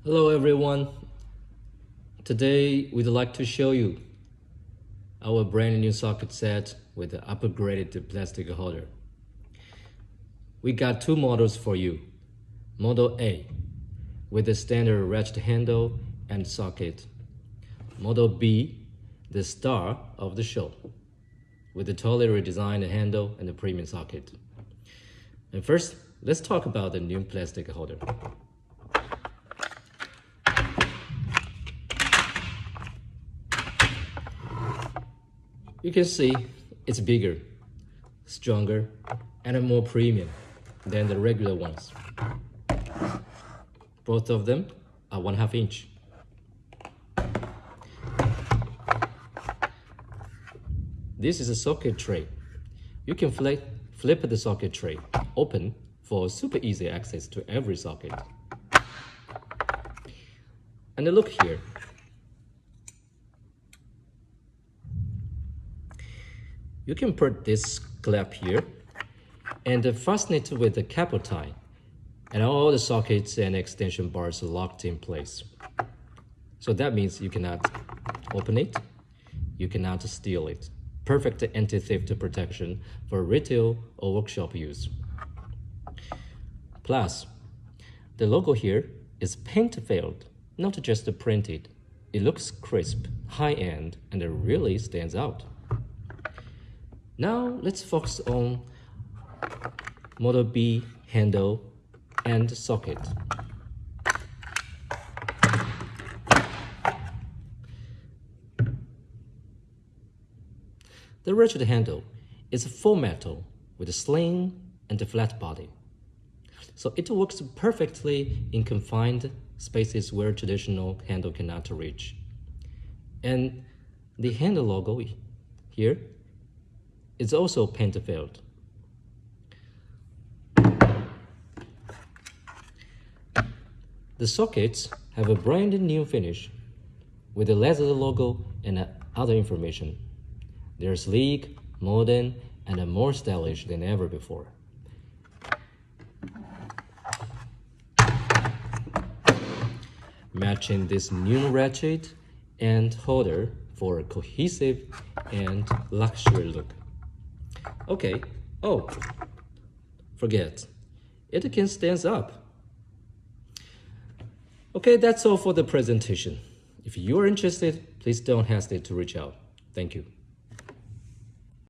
Hello everyone. Today we'd like to show you our brand new socket set with the upgraded plastic holder. We got two models for you. Model A with the standard ratchet handle and socket. Model B, the star of the show, with the totally redesigned handle and the premium socket. And first, let's talk about the new plastic holder. You can see it's bigger, stronger, and more premium than the regular ones. Both of them are 1/2 inch. This is a socket tray. You can flip the socket tray open for super easy access to every socket. And look here. You can put this clamp here and fasten it with a cable tie, and all the sockets and extension bars are locked in place. So that means you cannot open it, you cannot steal it. Perfect anti-theft protection for retail or workshop use. Plus, the logo here is paint-filled, not just printed. It looks crisp, high-end, and it really stands out. Now let's focus on Model B handle and socket. The ratchet handle is full metal with a sling and a flat body. So it works perfectly in confined spaces where traditional handle cannot reach. And the handle logo here is also paint-filled. The sockets have a brand new finish with the leather logo and other information. They're sleek, modern, and more stylish than ever before. Matching this new ratchet and holder for a cohesive and luxury look. Okay, oh, forget, it can stand up. Okay, that's all for the presentation. If you are interested, please don't hesitate to reach out. Thank you.